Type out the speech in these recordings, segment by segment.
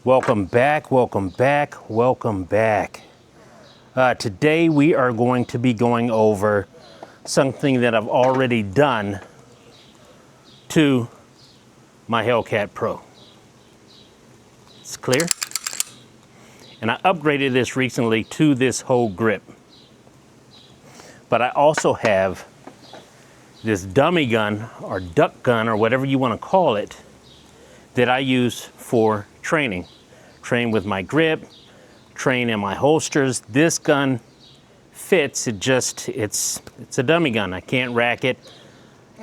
Welcome back, welcome back, welcome back. Today we are going to be going over something that I've already done to my Hellcat Pro. It's clear? And I upgraded this recently to this Hogue grip. But I also have this dummy gun or duck gun or whatever you want to call it that I use for training. Train with my grip, train in my holsters. This gun fits, it's a dummy gun. I can't rack it,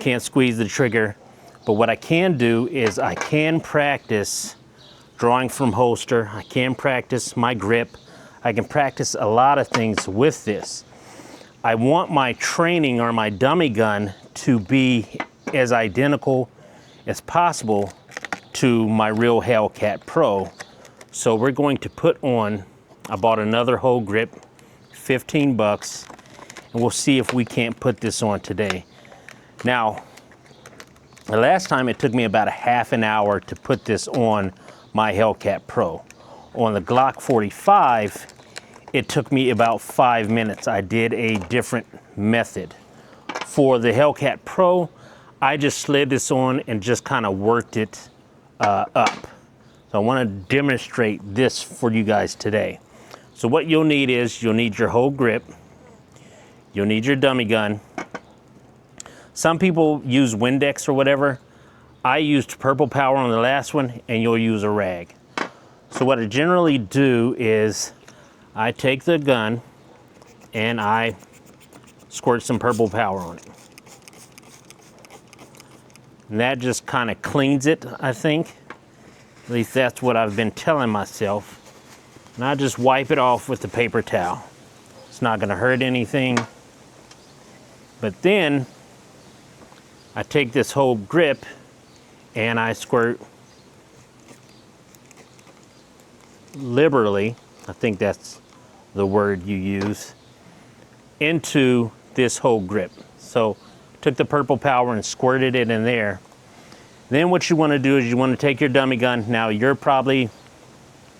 can't squeeze the trigger. But what I can do is I can practice drawing from holster. I can practice my grip. I can practice a lot of things with this. I want my training or my dummy gun to be as identical as possible to my real Hellcat Pro. So we're going to put on, I bought another Hogue grip, 15 bucks, and we'll see if we can't put this on today. Now, the last time it took me about a half an hour to put this on my Hellcat Pro. On the Glock 45, it took me about 5 minutes. I did a different method. For the Hellcat Pro, I just slid this on and just kind of worked it up. So I want to demonstrate this for you guys today. So what you'll need is, you'll need your Hogue grip, you'll need your dummy gun. Some people use Windex or whatever. I used Purple Power on the last one, and you'll use a rag. So what I generally do is I take the gun and I squirt some Purple Power on it. And that just kind of cleans it, I think. At least that's what I've been telling myself. And I just wipe it off with the paper towel. It's not gonna hurt anything. But then I take this Hogue grip and I squirt liberally, I think that's the word you use, into this Hogue grip. So took the Purple Power and squirted it in there. Then what you want to do is you want to take your dummy gun. Now you're probably,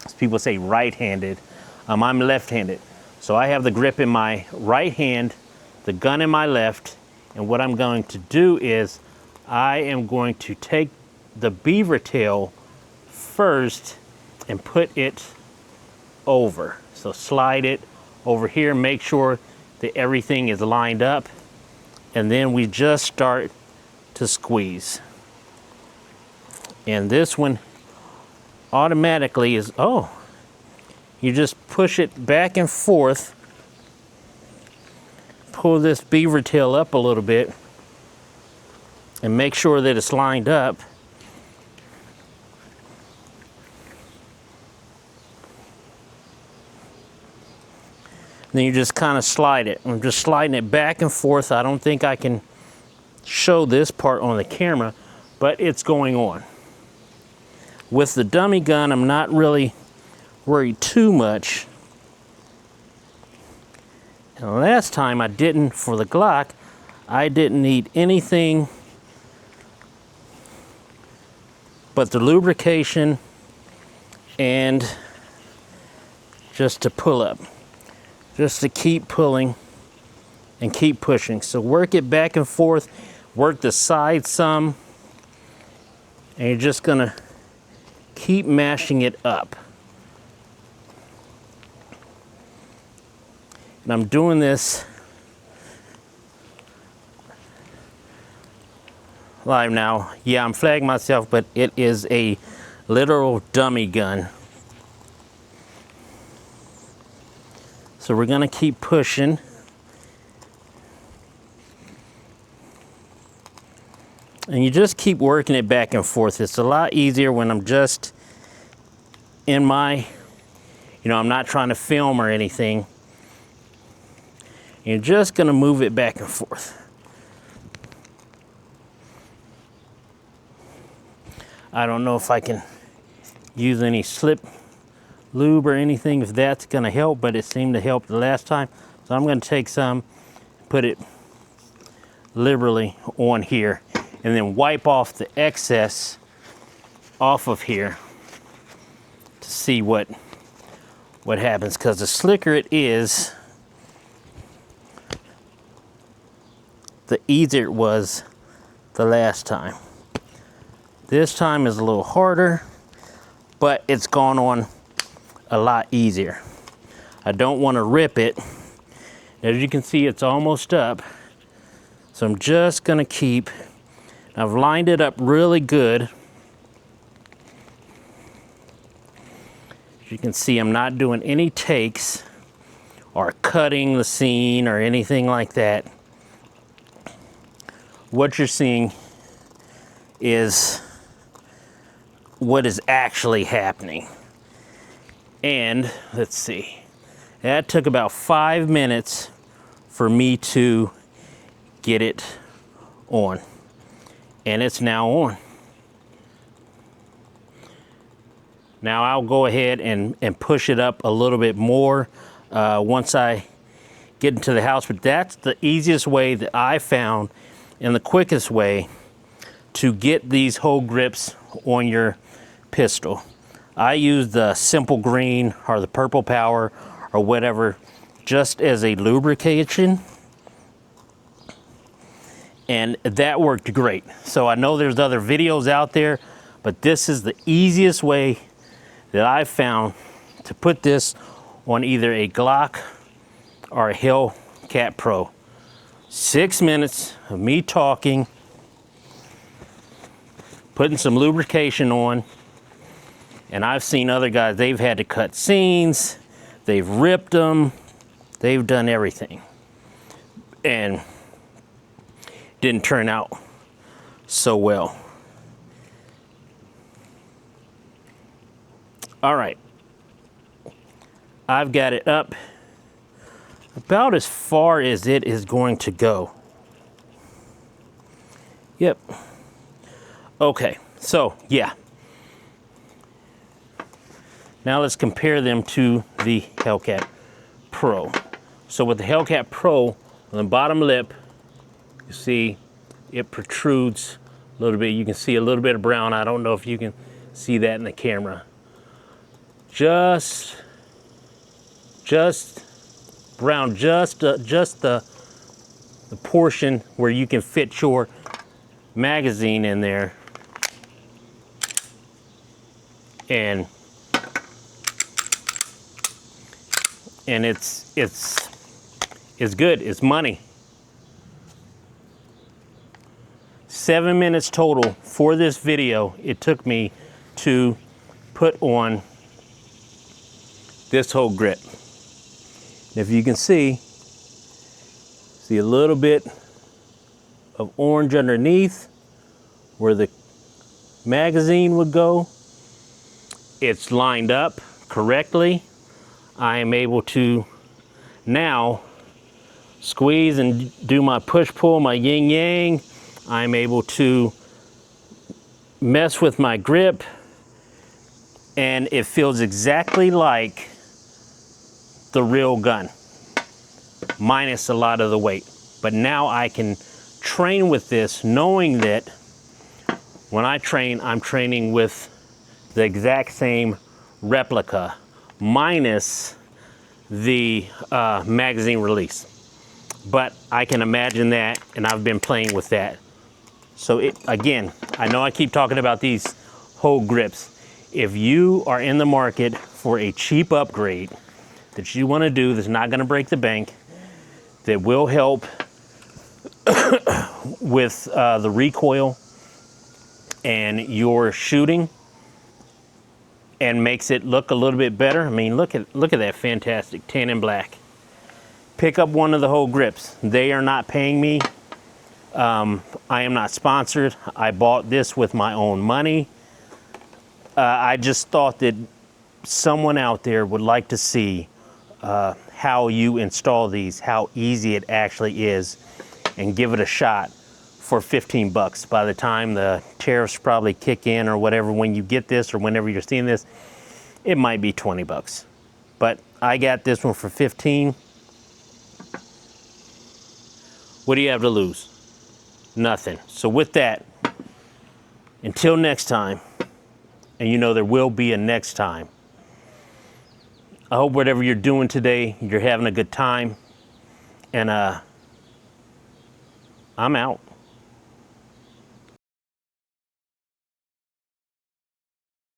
as people say, right-handed. I'm left-handed. So I have the grip in my right hand, the gun in my left, and what I'm going to do is I am going to take the beaver tail first and put it over. So slide it over here, make sure that everything is lined up, and then we just start to squeeze. And this one automatically is, you just push it back and forth, pull this beaver tail up a little bit, and make sure that it's lined up. Then you just kind of slide it. I'm just sliding it back and forth. I don't think I can show this part on the camera, but it's going on. With the dummy gun, I'm not really worried too much. And last time I didn't, for the Glock, I didn't need anything but the lubrication and just to pull up. Just to keep pulling and keep pushing. So work it back and forth, work the side some, and you're just gonna keep mashing it up. And I'm doing this live now. Yeah, I'm flagging myself, but it is a literal dummy gun. So we're gonna keep pushing. And you just keep working it back and forth. It's a lot easier when I'm just in my, I'm not trying to film or anything. You're just gonna move it back and forth. I don't know if I can use any slip lube or anything, if that's gonna help, but it seemed to help the last time. So I'm gonna take some, put it liberally on here, and then wipe off the excess off of here to see what happens, because the slicker it is, the easier it was the last time. This time is a little harder, but it's gone on a lot easier. I don't want to rip it. As you can see, it's almost up. So I'm just gonna keep, I've lined it up really good. As you can see, I'm not doing any takes or cutting the scene or anything like that. What you're seeing is what is actually happening. And let's see, that took about 5 minutes for me to get it on, and it's now on. Now I'll go ahead and push it up a little bit more once I get into the house, but that's the easiest way that I found and the quickest way to get these Hogue grips on your pistol. I use the simple green or the purple power or whatever just as a lubrication, and that worked great. So I know there's other videos out there, but this is the easiest way that I've found to put this on either a Glock or a Hellcat Pro. 6 minutes of me talking, putting some lubrication on, and I've seen other guys, they've had to cut scenes, they've ripped them, they've done everything, and didn't turn out so well. All right, I've got it up about as far as it is going to go. Yep. Okay, so yeah. Now let's compare them to the Hellcat Pro. So with the Hellcat Pro, on the bottom lip, you see it protrudes a little bit. You can see a little bit of brown. I don't know if you can see that in the camera. Just brown, just the portion where you can fit your magazine in there. And it's good, it's money. 7 minutes total for this video it took me to put on this Hogue grip. And if you can see a little bit of orange underneath where the magazine would go. It's lined up correctly. I am able to now squeeze and do my push-pull, my yin-yang. I'm able to mess with my grip, and it feels exactly like the real gun, minus a lot of the weight. But now I can train with this, knowing that when I train, I'm training with the exact same replica, minus the magazine release. But I can imagine that, and I've been playing with that. So again, I know I keep talking about these Hogue grips. If you are in the market for a cheap upgrade that you want to do that's not going to break the bank, that will help with the recoil and your shooting, and makes it look a little bit better. I mean, look at that fantastic tan and black. Pick up one of the Hogue grips. They are not paying me. I am not sponsored. I bought this with my own money. I just thought that someone out there would like to see how you install these, how easy it actually is, and give it a shot for 15 bucks. By the time the tariffs probably kick in or whatever, when you get this or whenever you're seeing this, it might be 20 bucks. But I got this one for 15. What do you have to lose? Nothing. So with that, until next time, and you know there will be a next time, I hope whatever you're doing today, you're having a good time. And I'm out.